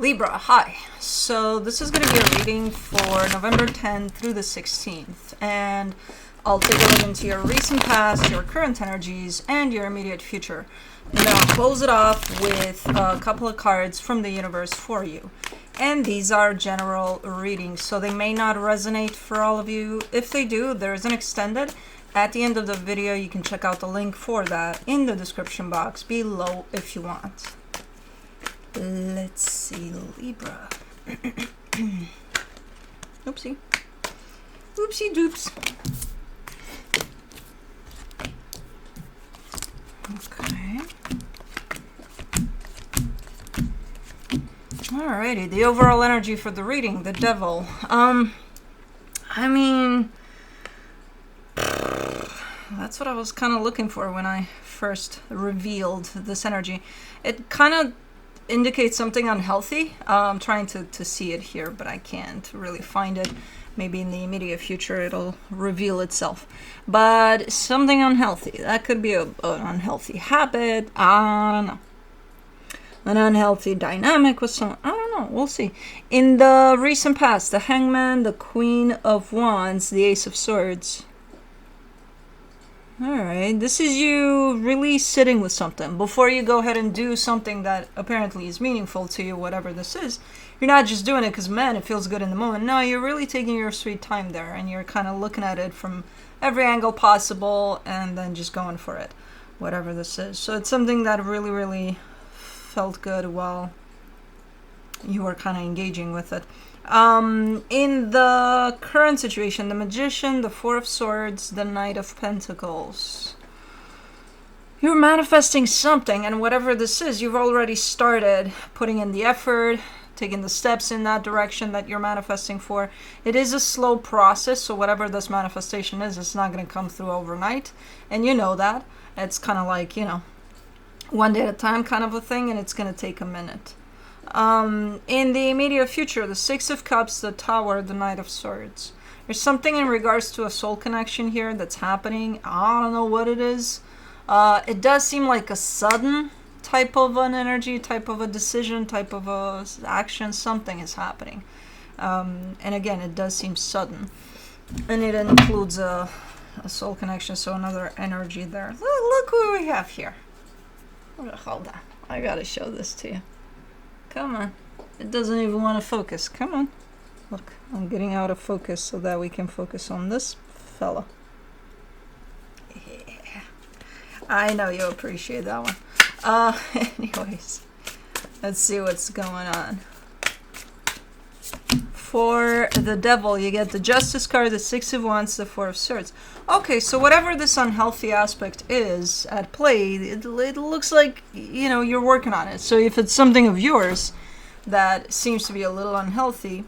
Libra, hi. So this is going to be a reading for November 10th through the 16th, and I'll take a look into your recent past, your current energies, and your immediate future. And then I'll close it off with a couple of cards from the universe for you. And these are general readings, so they may not resonate for all of you. If they do, there is an extended. At the end of the video, you can check out the link for that in the description box below if you want. Let's see, Libra. Oopsie. Oopsie doops. Okay. Alrighty, the overall energy for the reading, the devil. I mean, that's what I was kind of looking for when I first revealed this energy. It kind of indicates something unhealthy. I'm trying to see it here, but I can't really find it. Maybe in the immediate future it'll reveal itself. But something unhealthy. That could be an unhealthy habit. I don't know. An unhealthy dynamic with someone. I don't know. We'll see. In the recent past, the Hangman, the Queen of Wands, the Ace of Swords. Alright, this is you really sitting with something. Before you go ahead and do something that apparently is meaningful to you, whatever this is, you're not just doing it because, man, it feels good in the moment. No, you're really taking your sweet time there, and you're kind of looking at it from every angle possible and then just going for it, whatever this is. So it's something that really, really felt good while you were kind of engaging with it. In the current situation, the Magician, the Four of Swords, the Knight of Pentacles. You're manifesting something, and whatever this is, you've already started putting in the effort, taking the steps in that direction that you're manifesting for. It is a slow process, so whatever this manifestation is, it's not going to come through overnight, and you know that. It's kind of like, you know, one day at a time kind of a thing, and it's going to take a minute. In the immediate future, the Six of Cups, the Tower, the Knight of Swords. There's something in regards to a soul connection here that's happening. I don't know what it is. It does seem like a sudden type of an energy, type of a decision, type of a action. Something is happening. And again, it does seem sudden. And it includes a soul connection, so another energy there. Look what we have here. Hold on. I gotta show this to you. Come on. It doesn't even want to focus. Come on. Look, I'm getting out of focus so that we can focus on this fella. Yeah. I know you appreciate that one. Anyways, let's see what's going on. For the devil, you get the Justice card, the Six of Wands, the Four of Swords. Okay, so whatever this unhealthy aspect is at play, it looks like, you know, you're working on it. So if it's something of yours that seems to be a little unhealthy,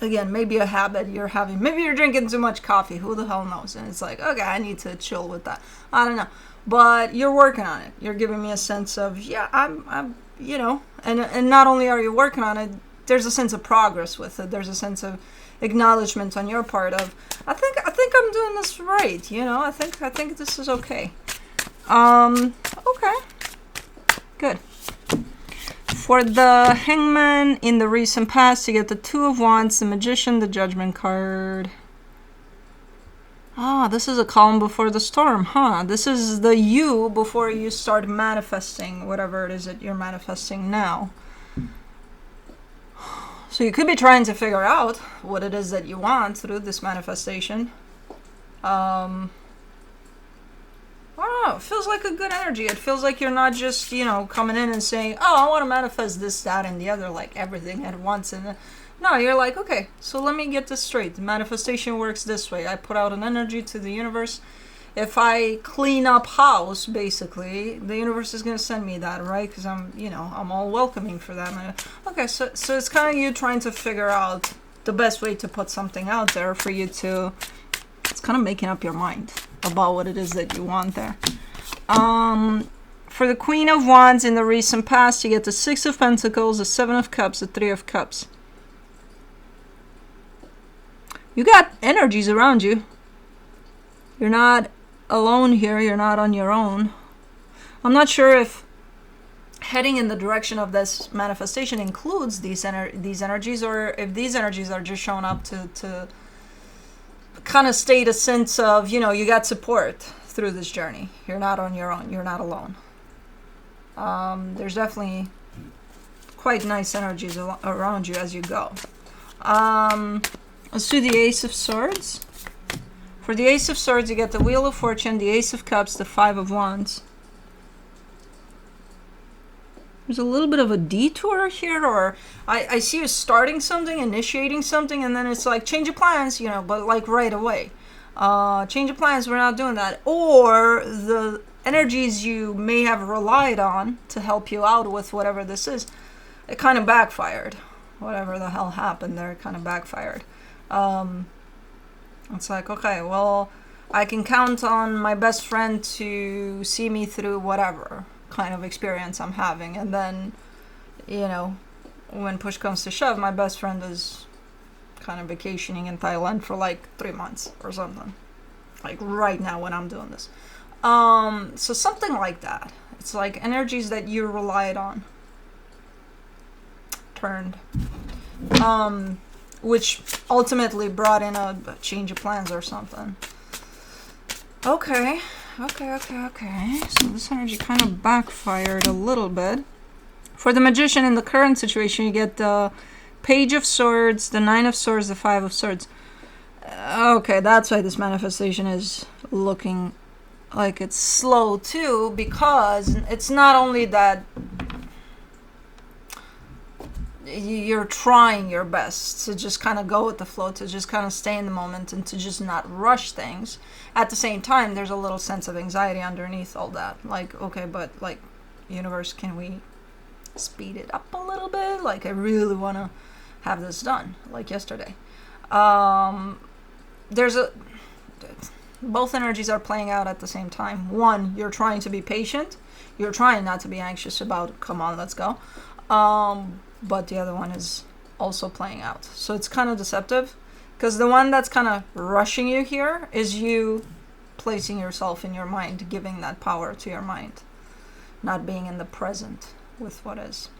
again, maybe a habit you're having, maybe you're drinking too much coffee, who the hell knows? And it's like, okay, I need to chill with that. I don't know. But you're working on it. You're giving me a sense of, yeah, I'm you know, and not only are you working on it, there's a sense of progress with it. There's a sense of acknowledgement on your part of, I think I'm doing this right, you know. I think this is okay. Okay. Good. For the Hangman, in the recent past, you get the Two of Wands, the Magician, the Judgment card. Ah, this is a calm before the storm, huh? This is the you before you start manifesting whatever it is that you're manifesting now. So you could be trying to figure out what it is that you want through this manifestation. I don't know. It feels like a good energy. It feels like you're not just, you know, coming in and saying, oh, I want to manifest this, that, and the other, like everything at once. And no, you're like, okay, so let me get this straight. The manifestation works this way. I put out an energy to the universe. If I clean up house, basically, the universe is going to send me that, right? Because I'm, you know, I'm all welcoming for that. Okay, so it's kind of you trying to figure out the best way to put something out there for you to, it's kind of making up your mind about what it is that you want there. For the Queen of Wands, in the recent past, you get the Six of Pentacles, the Seven of Cups, the Three of Cups. You got energies around you. You're not alone here. You're not on your own. I'm not sure if heading in the direction of this manifestation includes these energies, or if these energies are just showing up to kind of state a sense of, you know, you got support through this journey. You're not on your own. You're not alone. There's definitely quite nice energies around you as you go. Let's do the Ace of Swords. For the Ace of Swords, you get the Wheel of Fortune, the Ace of Cups, the Five of Wands. There's a little bit of a detour here, or I see you starting something, initiating something, and then it's like, change of plans, you know, but like right away. Change of plans, we're not doing that. Or the energies you may have relied on to help you out with whatever this is, it kind of backfired. Whatever the hell happened there, it kind of backfired. It's like, okay, well, I can count on my best friend to see me through whatever kind of experience I'm having. And then, you know, when push comes to shove, my best friend is kind of vacationing in Thailand for like 3 months or something. Like right now when I'm doing this. So something like that. It's like energies that you relied on turned. Which ultimately brought in a change of plans or something. Okay. So this energy kind of backfired a little bit. For the Magician, in the current situation, you get the Page of Swords, the Nine of Swords, the Five of Swords. Okay, that's why this manifestation is looking like it's slow too, because it's not only that you're trying your best to just kind of go with the flow, to just kind of stay in the moment and to just not rush things. At the same time, there's a little sense of anxiety underneath all that. Like, okay, but like, universe, can we speed it up a little bit? Like, I really want to have this done, like yesterday. Both energies are playing out at the same time. One, you're trying to be patient. You're trying not to be anxious about, come on, let's go. But the other one is also playing out. So it's kind of deceptive, because the one that's kind of rushing you here is you placing yourself in your mind, giving that power to your mind, not being in the present with what is.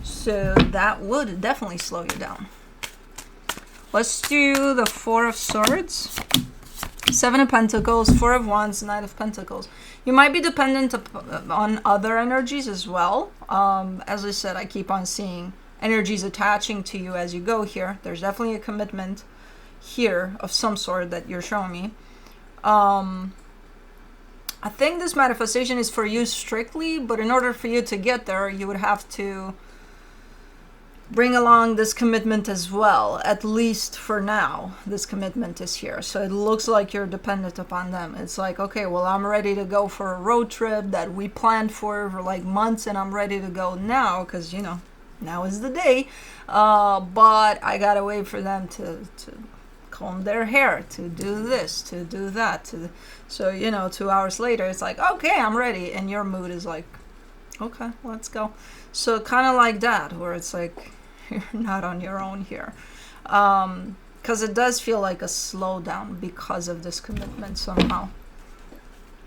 So that would definitely slow you down. Let's do the Four of Swords, Seven of Pentacles, Four of Wands, Knight of Pentacles. You might be dependent on other energies as well. As I said, I keep on seeing energies attaching to you as you go here. There's definitely a commitment here of some sort that you're showing me. I think this manifestation is for you strictly, but in order for you to get there, you would have to bring along this commitment as well. At least for now, this commitment is here. So it looks like you're dependent upon them. It's like, okay, well, I'm ready to go for a road trip that we planned for like months, and I'm ready to go now because, you know, now is the day. But I gotta wait for them to comb their hair, to do this, to do that. So, you know, 2 hours later, it's like, okay, I'm ready. And your mood is like, okay, let's go. So kind of like that, where it's like, you're not on your own here. Because it does feel like a slowdown because of this commitment somehow.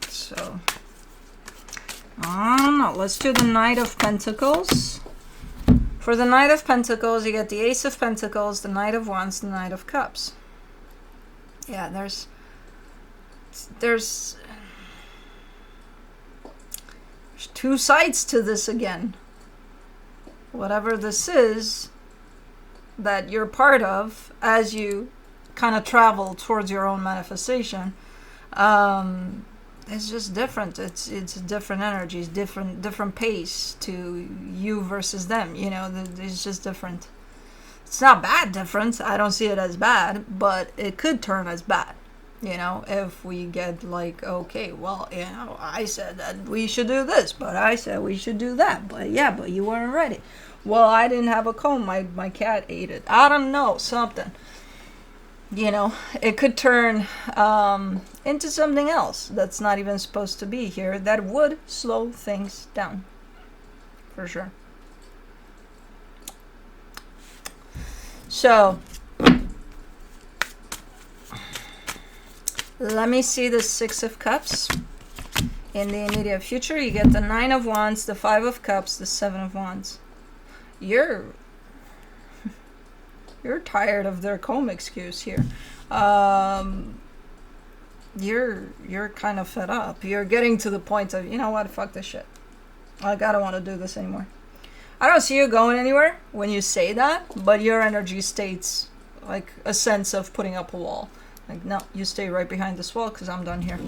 So, I don't know. Let's do the Knight of Pentacles. For the Knight of Pentacles, you get the Ace of Pentacles, the Knight of Wands, the Knight of Cups. Yeah, there's two sides to this again. Whatever this is that you're part of as you kind of travel towards your own manifestation, it's just different. It's different energies, different pace to you versus them. You know, it's just different. It's not bad difference. I don't see it as bad, but it could turn as bad. You know, if we get like, okay, well, you know, I said that we should do this, but I said we should do that. But yeah, but you weren't ready. Well, I didn't have a comb. My cat ate it. I don't know, something. You know, it could turn into something else that's not even supposed to be here. That would slow things down. For sure. So, let me see the Six of Cups. In the immediate future, you get the 9 of Wands, the 5 of Cups, the 7 of Wands. You're tired of their comb excuse here. You're kind of fed up. You're getting to the point of, you know what, fuck this shit. Like, I don't want to do this anymore. I don't see you going anywhere when you say that, but your energy states like a sense of putting up a wall. Like, no, you stay right behind this wall because I'm done here.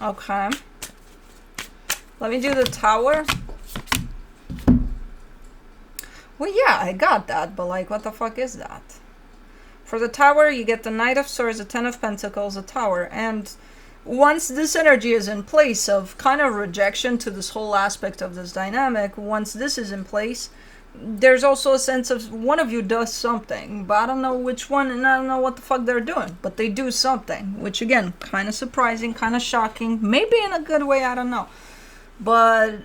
Okay. Let me do the Tower. Well, yeah, I got that, but like, what the fuck is that? For the Tower, you get the Knight of Swords, a 10 of Pentacles, a Tower, and once this energy is in place of kind of rejection to this whole aspect of this dynamic, once this is in place, there's also a sense of one of you does something, but I don't know which one and I don't know what the fuck they're doing, but they do something, which again, kind of surprising, kind of shocking, maybe in a good way, I don't know, but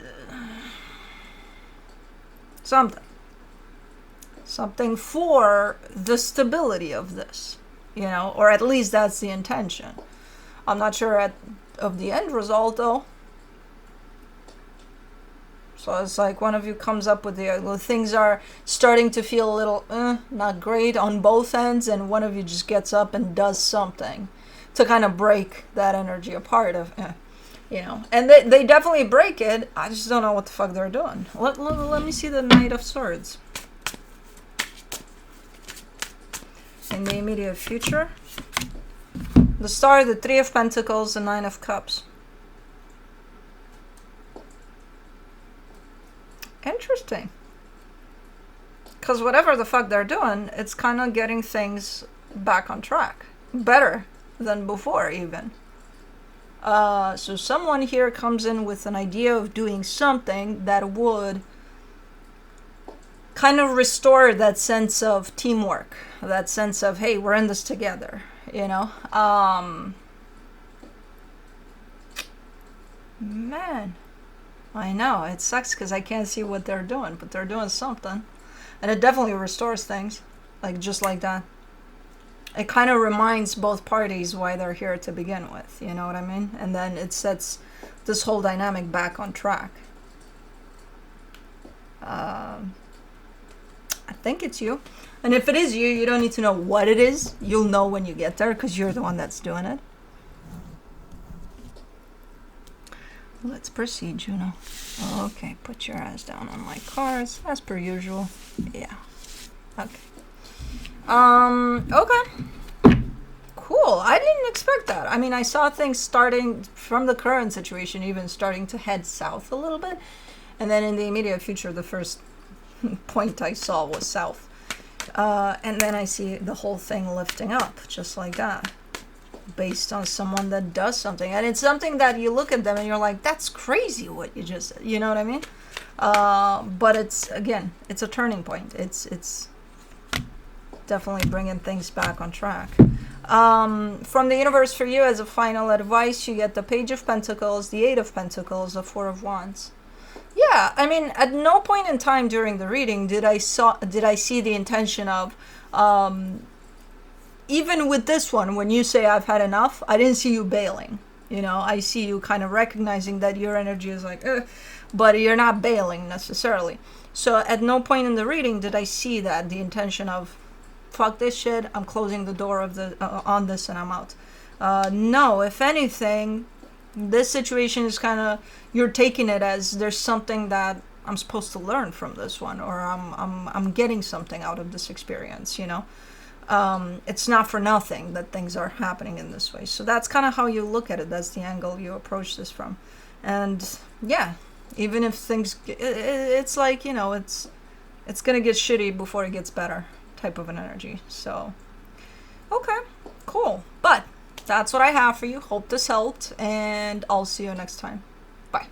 something for the stability of this, you know, or at least that's the intention. I'm not sure of the end result though. So it's like one of you comes up with the things are starting to feel a little not great on both ends, and one of you just gets up and does something to kind of break that energy apart of, you know. And they definitely break it. I just don't know what the fuck they're doing. Let me see the Knight of Swords. In the immediate future, the Star, the 3 of Pentacles, the 9 of Cups. Interesting. Because whatever the fuck they're doing, it's kind of getting things back on track. Better than before, even. So someone here comes in with an idea of doing something that would kind of restore that sense of teamwork. That sense of, hey, we're in this together. You know? Man. I know, it sucks because I can't see what they're doing, but they're doing something. And it definitely restores things, like just like that. It kind of reminds both parties why they're here to begin with, you know what I mean? And then it sets this whole dynamic back on track. I think it's you. And if it is you, you don't need to know what it is. You'll know when you get there because you're the one that's doing it. Let's proceed, Juno. Okay, put your ass down on my cards, as per usual. Yeah. Okay. Okay. Cool. I didn't expect that. I mean, I saw things starting from the current situation, even starting to head south a little bit. And then in the immediate future, the first point I saw was south. And then I see the whole thing lifting up, just like that. Based on someone that does something, and it's something that you look at them and you're like, that's crazy what you just said, you know what I mean? But it's, again, it's a turning point. It's definitely bringing things back on track. From the universe for you, as a final advice, you get the Page of Pentacles, the 8 of Pentacles, the 4 of Wands. Yeah, I mean, at no point in time during the reading did I see the intention of even with this one, when you say I've had enough, I didn't see you bailing. You know, I see you kind of recognizing that your energy is like, but you're not bailing necessarily. So at no point in the reading did I see that, the intention of, fuck this shit, I'm closing the door of the on this and I'm out. No, if anything, this situation is kind of, you're taking it as there's something that I'm supposed to learn from this one, or I'm getting something out of this experience, you know. It's not for nothing that things are happening in this way. So that's kind of how you look at it. That's the angle you approach this from. And yeah, even if things, it's like, you know, it's gonna get shitty before it gets better type of an energy. So okay, cool. But that's what I have for you. Hope this helped, and I'll see you next time. Bye.